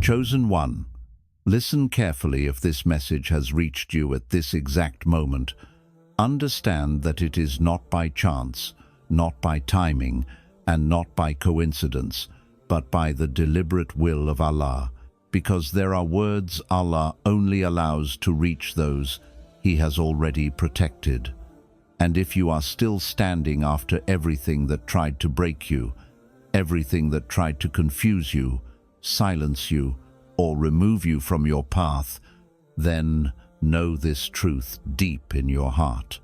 Chosen one, listen carefully. If this message has reached you at this exact moment, understand that it is not by chance, not by timing, and not by coincidence, but by the deliberate will of Allah, because there are words Allah only allows to reach those He has already protected. And if you are still standing after everything that tried to break you, everything that tried to confuse you, silence you, or remove you from your path, then know this truth deep in your heart.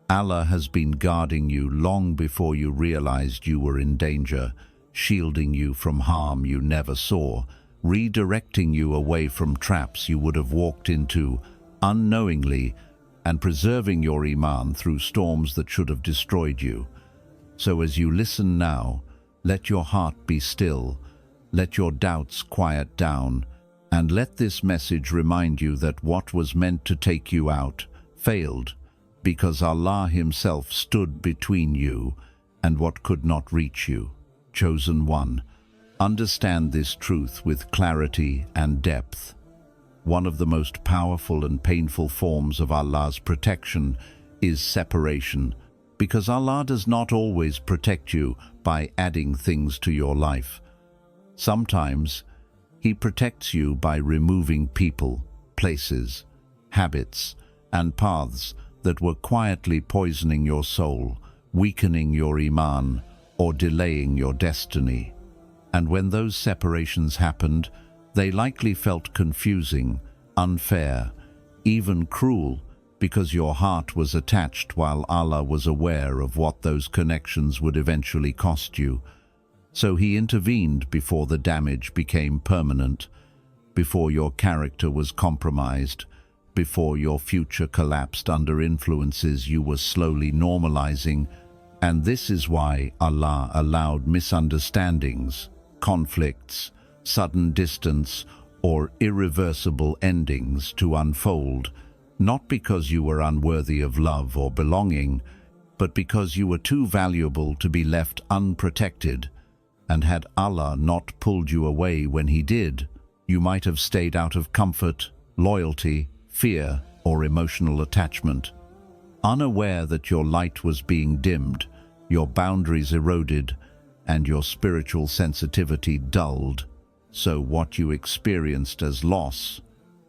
Allah has been guarding you long before you realized you were in danger, shielding you from harm you never saw, redirecting you away from traps you would have walked into unknowingly, and preserving your iman through storms that should have destroyed you. So as you listen now, let your heart be still, let your doubts quiet down, and let this message remind you that what was meant to take you out failed, because Allah Himself stood between you and what could not reach you. Chosen one, understand this truth with clarity and depth. One of the most powerful and painful forms of Allah's protection is separation, because Allah does not always protect you by adding things to your life. Sometimes He protects you by removing people, places, habits, and paths that were quietly poisoning your soul, weakening your iman, or delaying your destiny. And when those separations happened, they likely felt confusing, unfair, even cruel, because your heart was attached while Allah was aware of what those connections would eventually cost you. So He intervened before the damage became permanent, before your character was compromised, before your future collapsed under influences you were slowly normalizing. And this is why Allah allowed misunderstandings, conflicts, sudden distance, or irreversible endings to unfold, not because you were unworthy of love or belonging, but because you were too valuable to be left unprotected. And had Allah not pulled you away when He did, you might have stayed out of comfort, loyalty, fear, or emotional attachment. Unaware that your light was being dimmed, your boundaries eroded, and your spiritual sensitivity dulled. So what you experienced as loss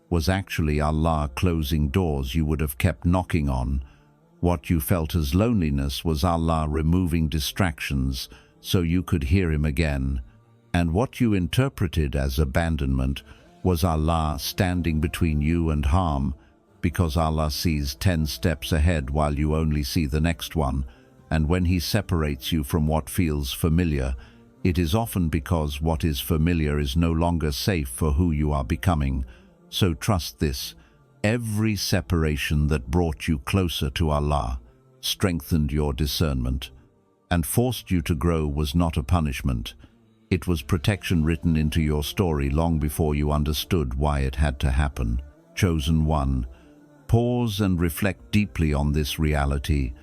was actually Allah closing doors you would have kept knocking on. What you felt as loneliness was Allah removing distractions so you could hear Him again. And what you interpreted as abandonment was Allah standing between you and harm, because Allah sees 10 steps ahead while you only see the next one. And when He separates you from what feels familiar, it is often because what is familiar is no longer safe for who you are becoming. So trust this: every separation that brought you closer to Allah, strengthened your discernment, and forced you to grow was not a punishment. It was protection written into your story long before you understood why it had to happen. Chosen one, pause and reflect deeply on this reality.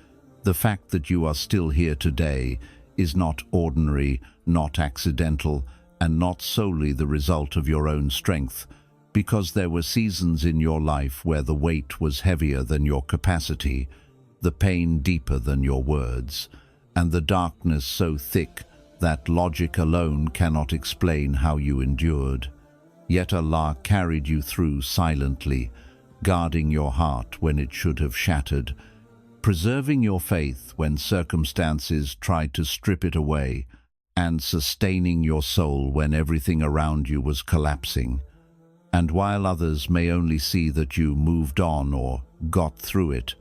The fact that you are still here today is not ordinary, not accidental, and not solely the result of your own strength, because there were seasons in your life where the weight was heavier than your capacity, the pain deeper than your words, and the darkness so thick that logic alone cannot explain how you endured. Yet Allah carried you through silently, guarding your heart when it should have shattered, preserving your faith when circumstances tried to strip it away, and sustaining your soul when everything around you was collapsing. And while others may only see that you moved on or got through it,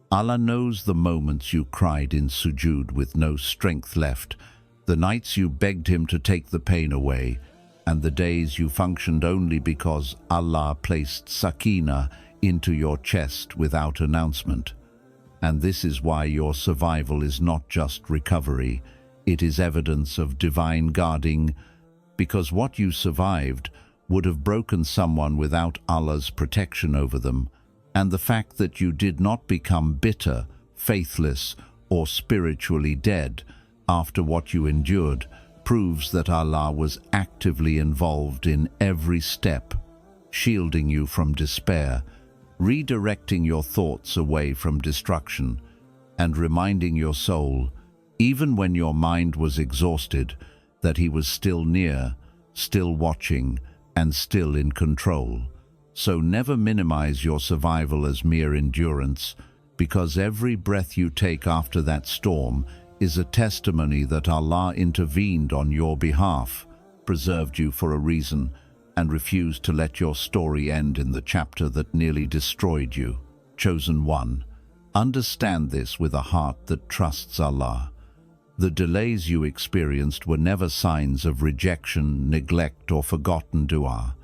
Allah knows the moments you cried in sujood with no strength left, the nights you begged Him to take the pain away, and the days you functioned only because Allah placed sakina into your chest without announcement. And this is why your survival is not just recovery, it is evidence of divine guarding, because what you survived would have broken someone without Allah's protection over them. And the fact that you did not become bitter, faithless, or spiritually dead after what you endured proves that Allah was actively involved in every step, shielding you from despair, redirecting your thoughts away from destruction, and reminding your soul, even when your mind was exhausted, that He was still near, still watching, and still in control. So never minimize your survival as mere endurance, because every breath you take after that storm is a testimony that Allah intervened on your behalf, preserved you for a reason, and refused to let your story end in the chapter that nearly destroyed you. Chosen one, understand this with a heart that trusts Allah. The delays you experienced were never signs of rejection, neglect, or forgotten dua.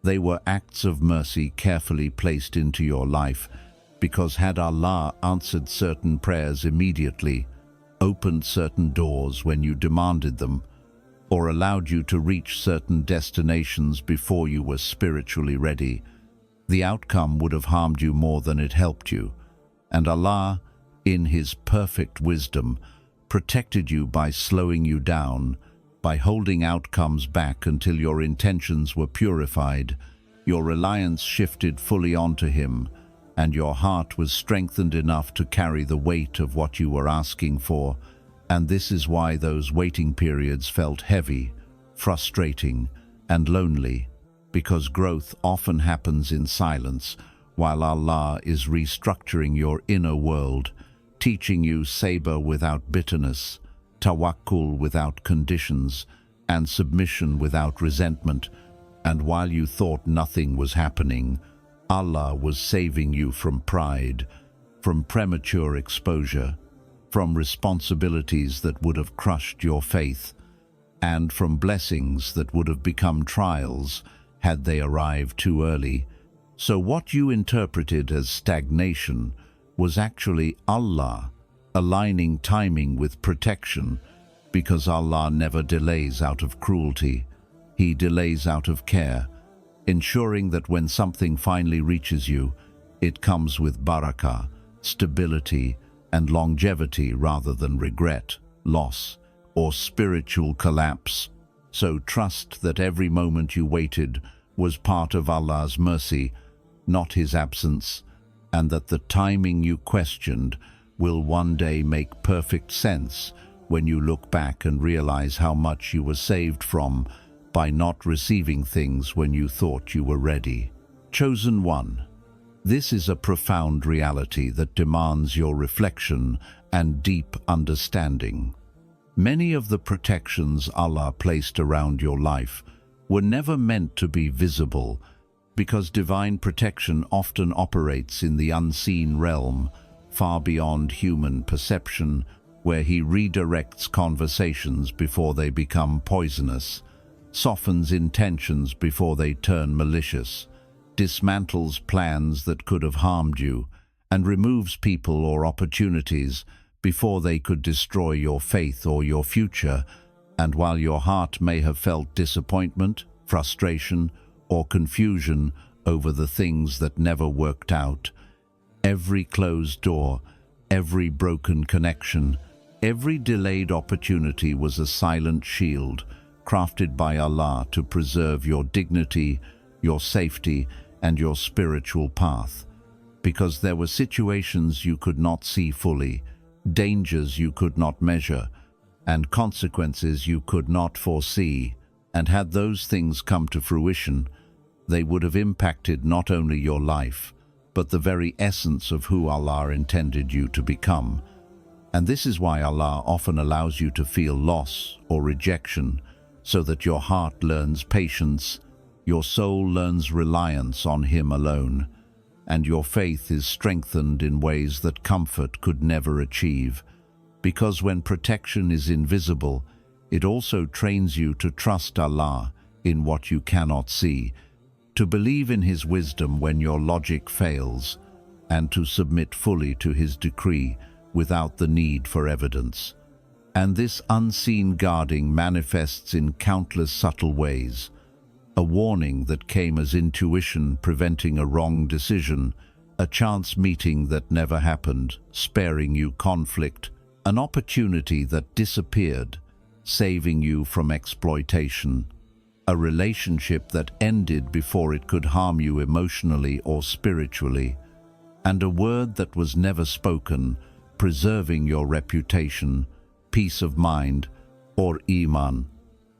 They were acts of mercy carefully placed into your life, because had Allah answered certain prayers immediately, opened certain doors when you demanded them, or allowed you to reach certain destinations before you were spiritually ready, the outcome would have harmed you more than it helped you. And Allah, in His perfect wisdom, protected you by slowing you down, by holding outcomes back until your intentions were purified, your reliance shifted fully onto Him, and your heart was strengthened enough to carry the weight of what you were asking for. And this is why those waiting periods felt heavy, frustrating, and lonely, because growth often happens in silence, while Allah is restructuring your inner world, teaching you Sabr without bitterness, Tawakkul without conditions, and submission without resentment. And while you thought nothing was happening, Allah was saving you from pride, from premature exposure, from responsibilities that would have crushed your faith, and from blessings that would have become trials had they arrived too early. So what you interpreted as stagnation was actually Allah aligning timing with protection, because Allah never delays out of cruelty. He delays out of care, ensuring that when something finally reaches you, it comes with barakah, stability, and longevity rather than regret, loss, or spiritual collapse. So trust that every moment you waited was part of Allah's mercy, not His absence, and that the timing you questioned will one day make perfect sense when you look back and realize how much you were saved from by not receiving things when you thought you were ready. Chosen one, this is a profound reality that demands your reflection and deep understanding. Many of the protections Allah placed around your life were never meant to be visible, because divine protection often operates in the unseen realm, far beyond human perception, where He redirects conversations before they become poisonous, softens intentions before they turn malicious, dismantles plans that could have harmed you, and removes people or opportunities before they could destroy your faith or your future. And while your heart may have felt disappointment, frustration, or confusion over the things that never worked out, every closed door, every broken connection, every delayed opportunity was a silent shield crafted by Allah to preserve your dignity, your safety, and your spiritual path. Because there were situations you could not see fully, dangers you could not measure, and consequences you could not foresee, and had those things come to fruition, they would have impacted not only your life, but the very essence of who Allah intended you to become. And this is why Allah often allows you to feel loss or rejection, so that your heart learns patience, your soul learns reliance on Him alone, and your faith is strengthened in ways that comfort could never achieve. Because when protection is invisible, it also trains you to trust Allah in what you cannot see, to believe in His wisdom when your logic fails, and to submit fully to His decree without the need for evidence. And this unseen guarding manifests in countless subtle ways. A warning that came as intuition preventing a wrong decision, a chance meeting that never happened, sparing you conflict, an opportunity that disappeared, saving you from exploitation, a relationship that ended before it could harm you emotionally or spiritually, and a word that was never spoken, preserving your reputation, peace of mind, or iman.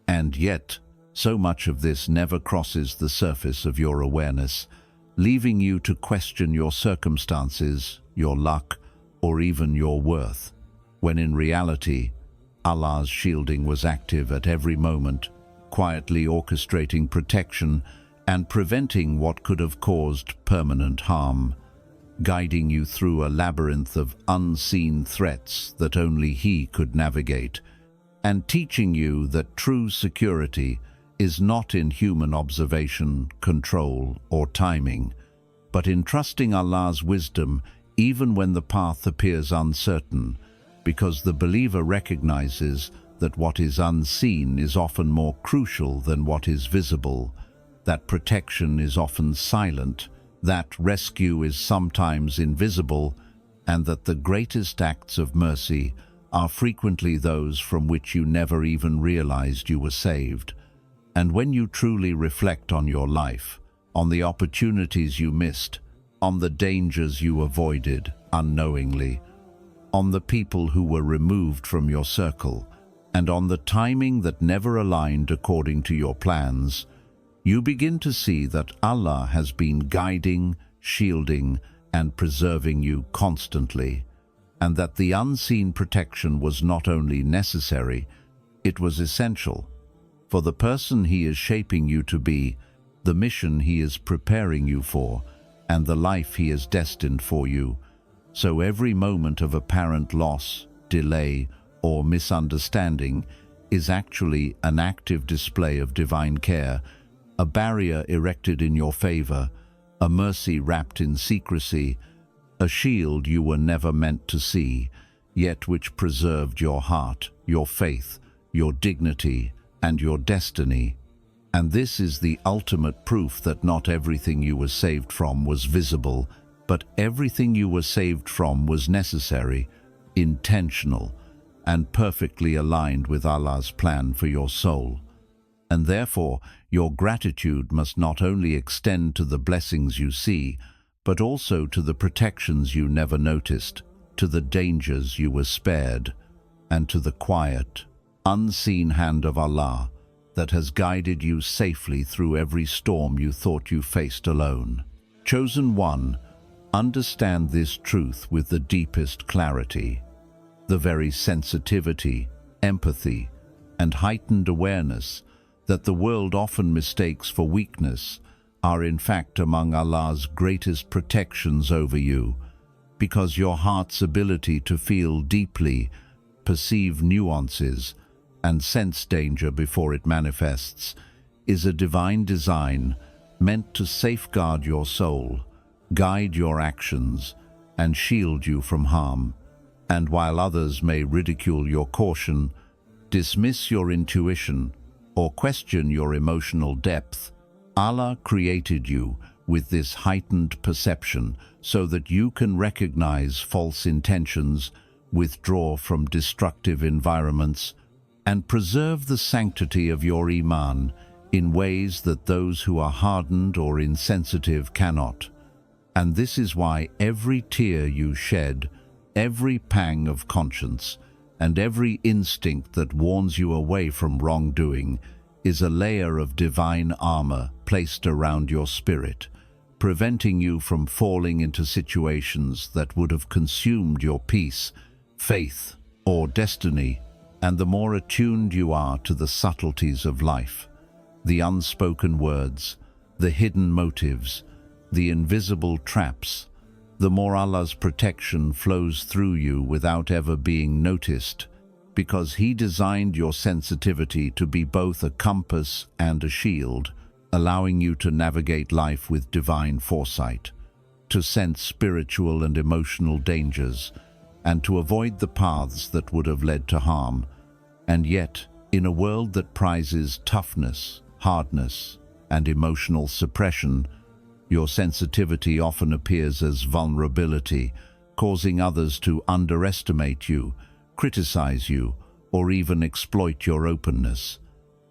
And yet, so much of this never crosses the surface of your awareness, leaving you to question your circumstances, your luck, or even your worth, when in reality, Allah's shielding was active at every moment, quietly orchestrating protection and preventing what could have caused permanent harm, guiding you through a labyrinth of unseen threats that only He could navigate, and teaching you that true security is not in human observation, control, or timing, but in trusting Allah's wisdom even when the path appears uncertain, because the believer recognizes that what is unseen is often more crucial than what is visible, that protection is often silent, that rescue is sometimes invisible, and that the greatest acts of mercy are frequently those from which you never even realized you were saved. And when you truly reflect on your life, on the opportunities you missed, on the dangers you avoided unknowingly, on the people who were removed from your circle, and on the timing that never aligned according to your plans, you begin to see that Allah has been guiding, shielding, and preserving you constantly, and that the unseen protection was not only necessary, it was essential for the person He is shaping you to be, the mission He is preparing you for, and the life He is destined for you. So every moment of apparent loss, delay, or misunderstanding is actually an active display of divine care, a barrier erected in your favor, a mercy wrapped in secrecy, a shield you were never meant to see, yet which preserved your heart, your faith, your dignity, and your destiny. And this is the ultimate proof that not everything you were saved from was visible, but everything you were saved from was necessary, intentional, and perfectly aligned with Allah's plan for your soul. And therefore, your gratitude must not only extend to the blessings you see, but also to the protections you never noticed, to the dangers you were spared, and to the quiet, unseen hand of Allah that has guided you safely through every storm you thought you faced alone. Chosen one, understand this truth with the deepest clarity. The very sensitivity, empathy, and heightened awareness that the world often mistakes for weakness are in fact among Allah's greatest protections over you, because your heart's ability to feel deeply, perceive nuances, and sense danger before it manifests is a divine design meant to safeguard your soul, guide your actions, and shield you from harm. And while others may ridicule your caution, dismiss your intuition, or question your emotional depth, Allah created you with this heightened perception so that you can recognize false intentions, withdraw from destructive environments, and preserve the sanctity of your iman in ways that those who are hardened or insensitive cannot. And this is why every tear you shed, every pang of conscience, and every instinct that warns you away from wrongdoing is a layer of divine armor placed around your spirit, preventing you from falling into situations that would have consumed your peace, faith, or destiny. And the more attuned you are to the subtleties of life, the unspoken words, the hidden motives, the invisible traps, the more Allah's protection flows through you without ever being noticed, because He designed your sensitivity to be both a compass and a shield, allowing you to navigate life with divine foresight, to sense spiritual and emotional dangers, and to avoid the paths that would have led to harm. And yet, in a world that prizes toughness, hardness, and emotional suppression, your sensitivity often appears as vulnerability, causing others to underestimate you, criticize you, or even exploit your openness.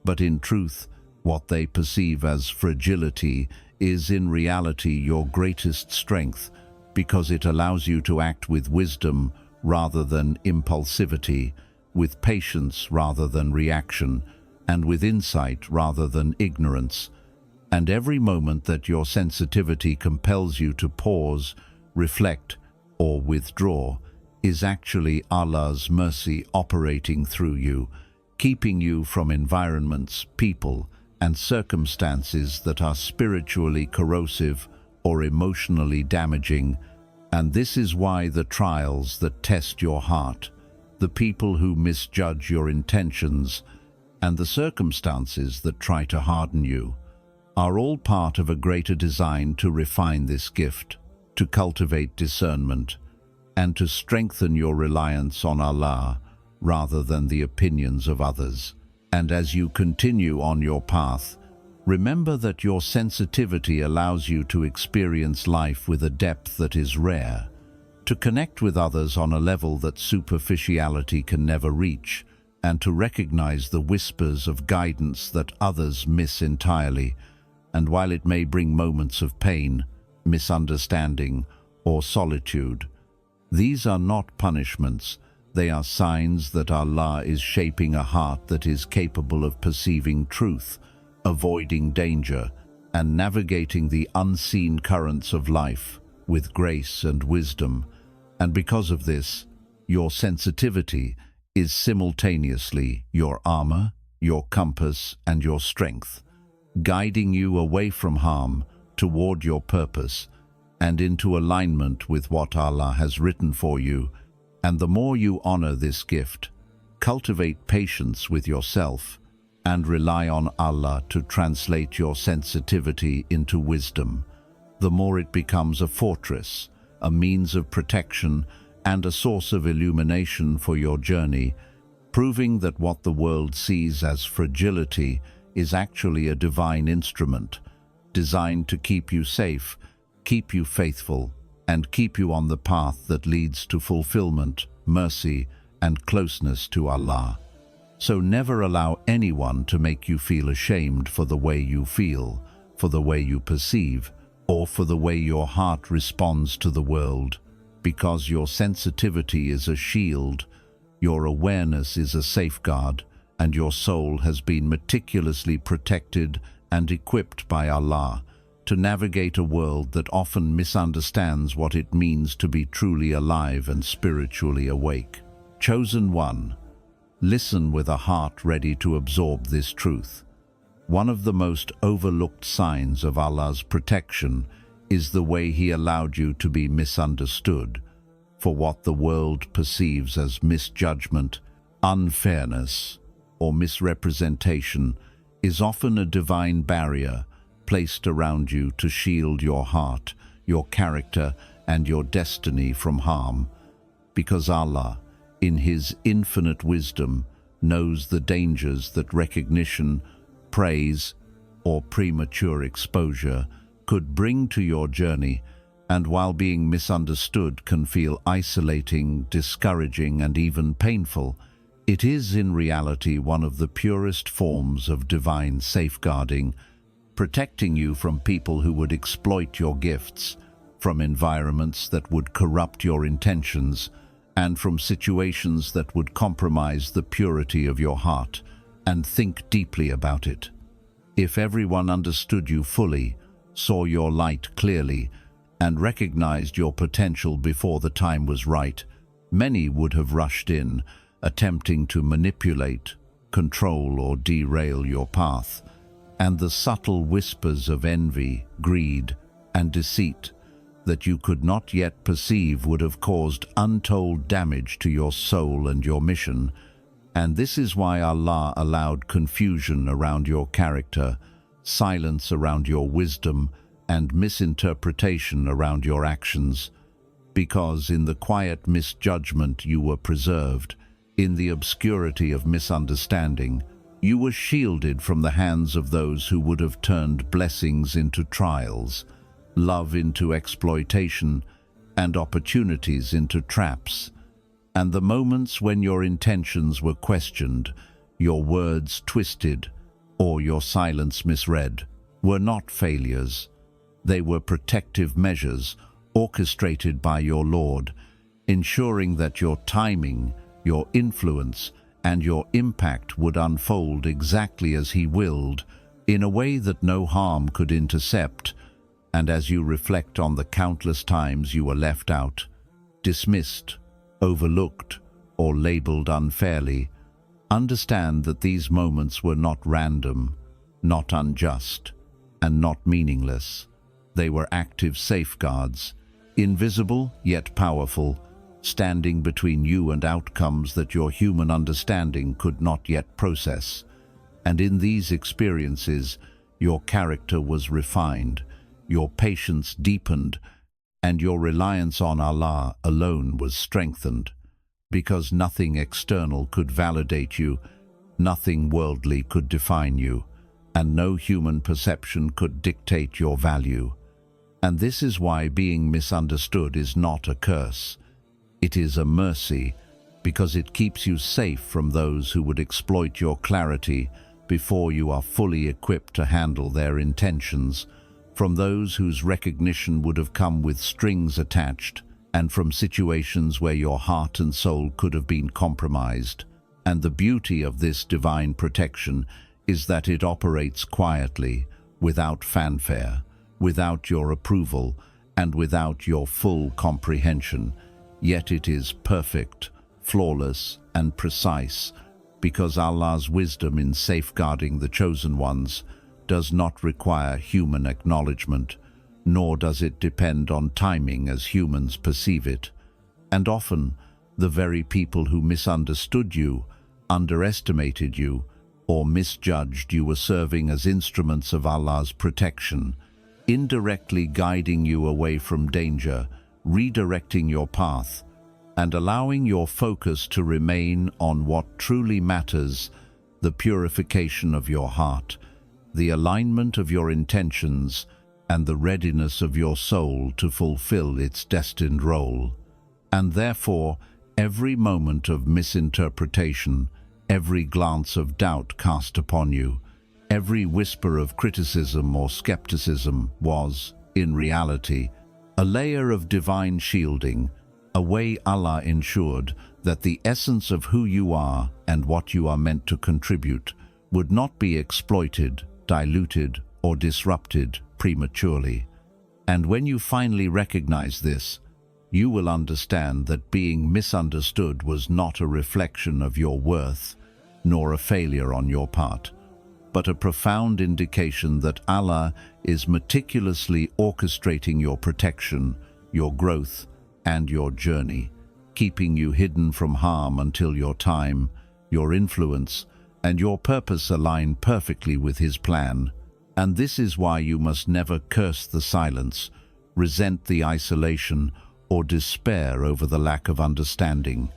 But in truth, what they perceive as fragility is in reality your greatest strength, because it allows you to act with wisdom rather than impulsivity, with patience rather than reaction, and with insight rather than ignorance. And every moment that your sensitivity compels you to pause, reflect, or withdraw is actually Allah's mercy operating through you, keeping you from environments, people, and circumstances that are spiritually corrosive or emotionally damaging. And this is why the trials that test your heart, the people who misjudge your intentions, and the circumstances that try to harden you, are all part of a greater design to refine this gift, to cultivate discernment, and to strengthen your reliance on Allah rather than the opinions of others. And as you continue on your path, remember that your sensitivity allows you to experience life with a depth that is rare, to connect with others on a level that superficiality can never reach, and to recognize the whispers of guidance that others miss entirely. And while it may bring moments of pain, misunderstanding, or solitude, these are not punishments. They are signs that Allah is shaping a heart that is capable of perceiving truth, avoiding danger, and navigating the unseen currents of life with grace and wisdom. And because of this, your sensitivity is simultaneously your armor, your compass, and your strength, guiding you away from harm toward your purpose and into alignment with what Allah has written for you. And the more you honor this gift, cultivate patience with yourself, and rely on Allah to translate your sensitivity into wisdom, the more it becomes a fortress, a means of protection, and a source of illumination for your journey, proving that what the world sees as fragility is actually a divine instrument, designed to keep you safe, keep you faithful, and keep you on the path that leads to fulfillment, mercy, and closeness to Allah. So never allow anyone to make you feel ashamed for the way you feel, for the way you perceive, or for the way your heart responds to the world, because your sensitivity is a shield, your awareness is a safeguard, and your soul has been meticulously protected and equipped by Allah to navigate a world that often misunderstands what it means to be truly alive and spiritually awake. Chosen one, listen with a heart ready to absorb this truth. One of the most overlooked signs of Allah's protection is the way He allowed you to be misunderstood, for what the world perceives as misjudgment, unfairness, or misrepresentation is often a divine barrier placed around you to shield your heart, your character, and your destiny from harm, because Allah, in His infinite wisdom, knows the dangers that recognition, praise, or premature exposure could bring to your journey, and while being misunderstood can feel isolating, discouraging, and even painful, it is in reality one of the purest forms of divine safeguarding, protecting you from people who would exploit your gifts, from environments that would corrupt your intentions, and from situations that would compromise the purity of your heart. And think deeply about it. If everyone understood you fully, saw your light clearly, and recognized your potential before the time was right, many would have rushed in, attempting to manipulate, control, or derail your path. And the subtle whispers of envy, greed, and deceit that you could not yet perceive would have caused untold damage to your soul and your mission. And this is why Allah allowed confusion around your character, silence around your wisdom, and misinterpretation around your actions, because in the quiet misjudgment you were preserved, in the obscurity of misunderstanding, you were shielded from the hands of those who would have turned blessings into trials, love into exploitation, and opportunities into traps. And the moments when your intentions were questioned, your words twisted, or your silence misread, were not failures. They were protective measures orchestrated by your Lord, ensuring that your timing, your influence, and your impact would unfold exactly as He willed, in a way that no harm could intercept. And as you reflect on the countless times you were left out, dismissed, overlooked, or labeled unfairly, understand that these moments were not random, not unjust, and not meaningless. They were active safeguards, invisible yet powerful, standing between you and outcomes that your human understanding could not yet process. And in these experiences, your character was refined, your patience deepened, and your reliance on Allah alone was strengthened. Because nothing external could validate you, nothing worldly could define you, and no human perception could dictate your value. And this is why being misunderstood is not a curse. It is a mercy, because it keeps you safe from those who would exploit your clarity before you are fully equipped to handle their intentions, from those whose recognition would have come with strings attached, and from situations where your heart and soul could have been compromised. And the beauty of this divine protection is that it operates quietly, without fanfare, without your approval, and without your full comprehension. Yet it is perfect, flawless, and precise, because Allah's wisdom in safeguarding the chosen ones does not require human acknowledgement, nor does it depend on timing as humans perceive it. And often, the very people who misunderstood you, underestimated you, or misjudged you were serving as instruments of Allah's protection, indirectly guiding you away from danger, redirecting your path, and allowing your focus to remain on what truly matters: the purification of your heart, the alignment of your intentions, and the readiness of your soul to fulfill its destined role. And therefore, every moment of misinterpretation, every glance of doubt cast upon you, every whisper of criticism or skepticism was, in reality, a layer of divine shielding, a way Allah ensured that the essence of who you are and what you are meant to contribute would not be exploited, diluted, or disrupted prematurely. And when you finally recognize this, you will understand that being misunderstood was not a reflection of your worth, nor a failure on your part, but a profound indication that Allah is meticulously orchestrating your protection, your growth, and your journey, keeping you hidden from harm until your time, your influence, and your purpose align perfectly with His plan. And this is why you must never curse the silence, resent the isolation, or despair over the lack of understanding,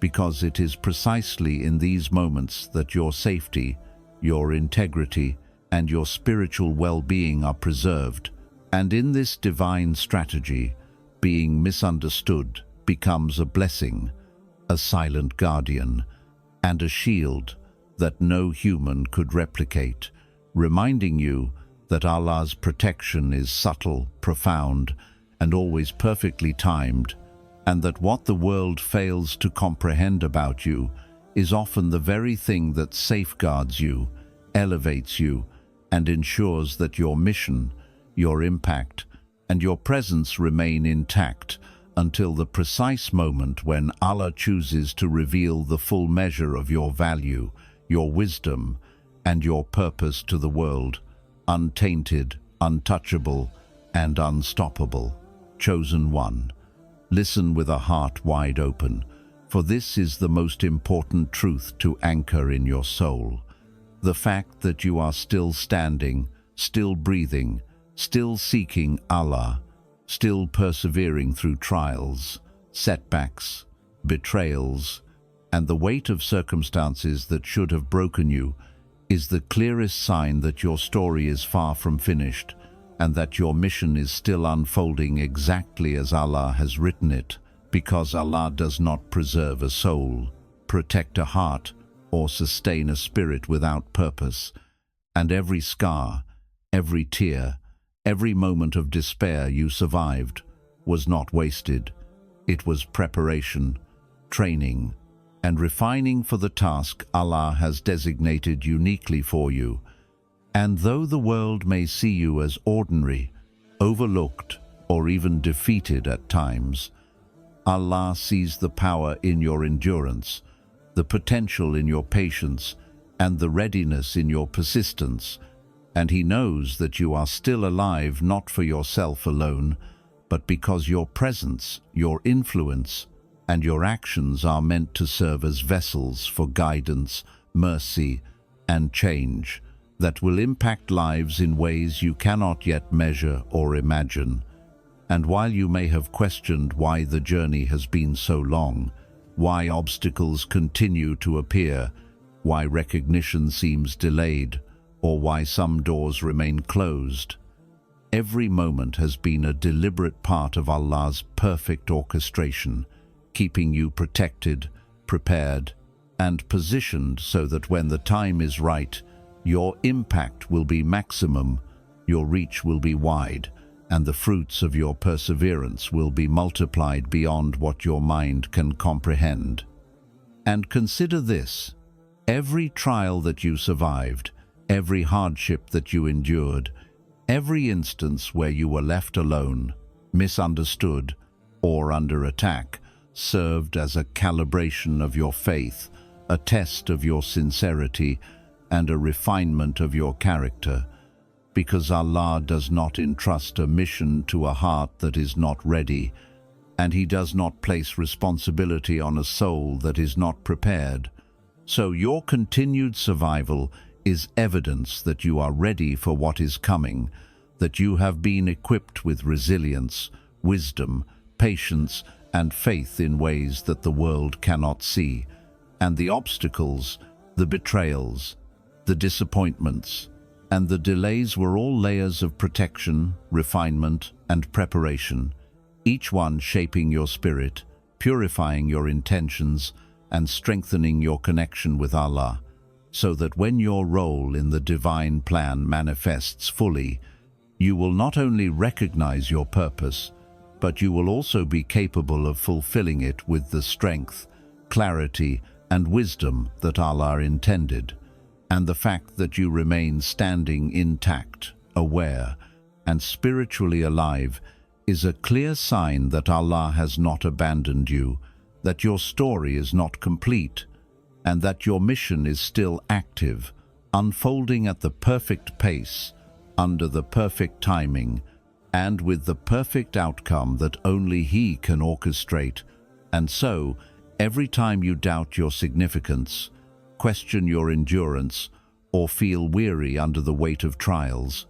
because it is precisely in these moments that your safety, your integrity, and your spiritual well-being are preserved. And in this divine strategy, being misunderstood becomes a blessing, a silent guardian, and a shield that no human could replicate, reminding you that Allah's protection is subtle, profound, and always perfectly timed, and that what the world fails to comprehend about you is often the very thing that safeguards you, elevates you, and ensures that your mission, your impact, and your presence remain intact until the precise moment when Allah chooses to reveal the full measure of your value, your wisdom, and your purpose to the world, untainted, untouchable, and unstoppable. Chosen one, listen with a heart wide open, for this is the most important truth to anchor in your soul. The fact that you are still standing, still breathing, still seeking Allah, still persevering through trials, setbacks, betrayals, and the weight of circumstances that should have broken you, is the clearest sign that your story is far from finished, and that your mission is still unfolding exactly as Allah has written it. because Allah does not preserve a soul, protect a heart, or sustain a spirit without purpose. And every scar, every tear, every moment of despair you survived was not wasted. It was preparation, training, and refining for the task Allah has designated uniquely for you. And though the world may see you as ordinary, overlooked, or even defeated at times, Allah sees the power in your endurance, the potential in your patience, and the readiness in your persistence, and He knows that you are still alive not for yourself alone, but because your presence, your influence, and your actions are meant to serve as vessels for guidance, mercy, and change that will impact lives in ways you cannot yet measure or imagine. And while you may have questioned why the journey has been so long, why obstacles continue to appear, why recognition seems delayed, or why some doors remain closed, every moment has been a deliberate part of Allah's perfect orchestration, keeping you protected, prepared, and positioned so that when the time is right, your impact will be maximum, your reach will be wide, and the fruits of your perseverance will be multiplied beyond what your mind can comprehend. And consider this: every trial that you survived, every hardship that you endured, every instance where you were left alone, misunderstood, or under attack, served as a calibration of your faith, a test of your sincerity, and a refinement of your character, because Allah does not entrust a mission to a heart that is not ready, and He does not place responsibility on a soul that is not prepared. So your continued survival is evidence that you are ready for what is coming, that you have been equipped with resilience, wisdom, patience, and faith in ways that the world cannot see. And the obstacles, the betrayals, the disappointments, and the delays were all layers of protection, refinement, and preparation, each one shaping your spirit, purifying your intentions, and strengthening your connection with Allah, so that when your role in the divine plan manifests fully, you will not only recognize your purpose, but you will also be capable of fulfilling it with the strength, clarity, and wisdom that Allah intended. And the fact that you remain standing intact, aware, and spiritually alive is a clear sign that Allah has not abandoned you, that your story is not complete, and that your mission is still active, unfolding at the perfect pace, under the perfect timing, and with the perfect outcome that only He can orchestrate. And so, every time you doubt your significance, question your endurance, or feel weary under the weight of trials,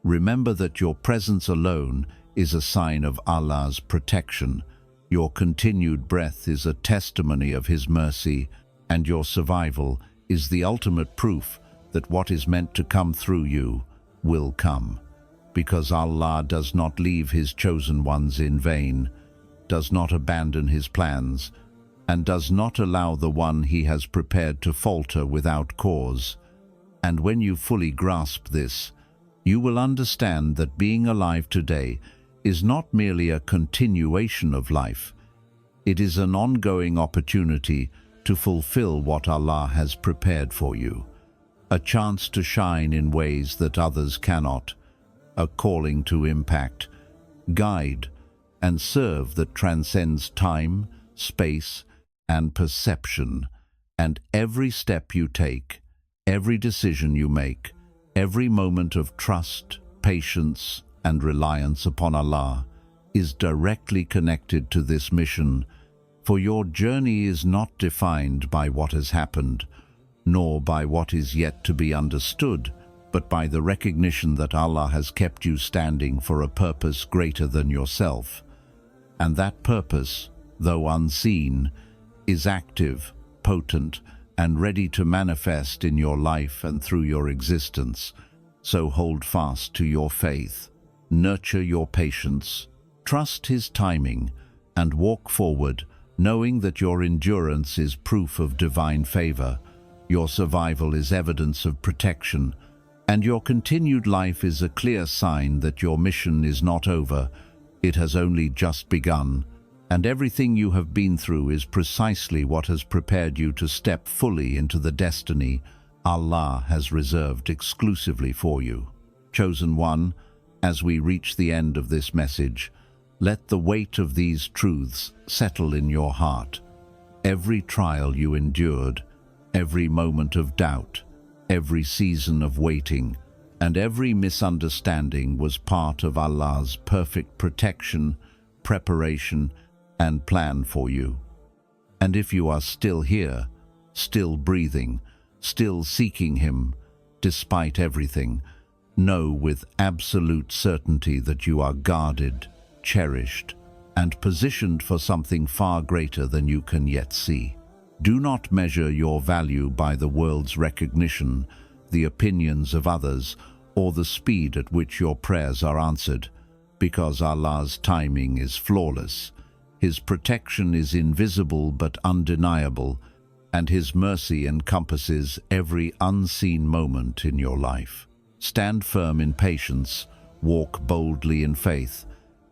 remember that your presence alone is a sign of Allah's protection, your continued breath is a testimony of His mercy, and your survival is the ultimate proof that what is meant to come through you will come. Because Allah does not leave His chosen ones in vain, does not abandon His plans, and does not allow the one He has prepared to falter without cause. And when you fully grasp this, you will understand that being alive today is not merely a continuation of life. It is an ongoing opportunity to fulfill what Allah has prepared for you, a chance to shine in ways that others cannot, a calling to impact, guide, and serve that transcends time, space, and perception. And every step you take, every decision you make, every moment of trust, patience, and reliance upon Allah is directly connected to this mission, for your journey is not defined by what has happened, nor by what is yet to be understood, but by the recognition that Allah has kept you standing for a purpose greater than yourself. And that purpose, though unseen, is active, potent, and ready to manifest in your life and through your existence. So hold fast to your faith, nurture your patience, trust His timing, and walk forward, knowing that your endurance is proof of divine favor, your survival is evidence of protection, and your continued life is a clear sign that your mission is not over, it has only just begun, and everything you have been through is precisely what has prepared you to step fully into the destiny Allah has reserved exclusively for you. Chosen one, as we reach the end of this message, let the weight of these truths settle in your heart. Every trial you endured, every moment of doubt, every season of waiting, and every misunderstanding was part of Allah's perfect protection, preparation, and plan for you. And if you are still here, still breathing, still seeking Him, despite everything, know with absolute certainty that you are guarded, cherished, and positioned for something far greater than you can yet see. Do not measure your value by the world's recognition, the opinions of others, or the speed at which your prayers are answered, because Allah's timing is flawless. His protection is invisible but undeniable, and His mercy encompasses every unseen moment in your life. Stand firm in patience, walk boldly in faith,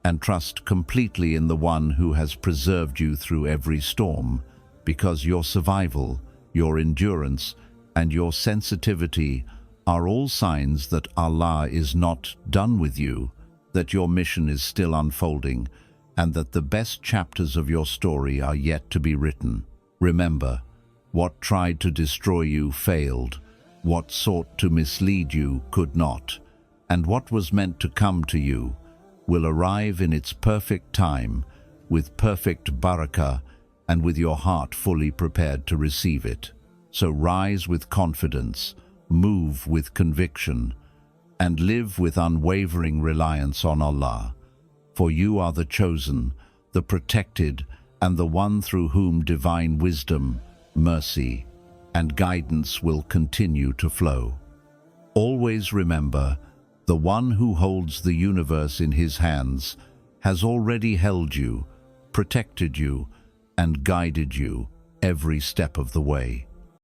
and trust completely in the One who has preserved you through every storm, because your survival, your endurance, and your sensitivity are all signs that Allah is not done with you, that your mission is still unfolding, and that the best chapters of your story are yet to be written. Remember, what tried to destroy you failed, what sought to mislead you could not, and what was meant to come to you will arrive in its perfect time, with perfect barakah, and with your heart fully prepared to receive it. So rise with confidence, move with conviction, and live with unwavering reliance on Allah. For you are the chosen, the protected, and the one through whom divine wisdom, mercy, and guidance will continue to flow. Always remember, the one who holds the universe in His hands has already held you, protected you, and guided you every step of the way.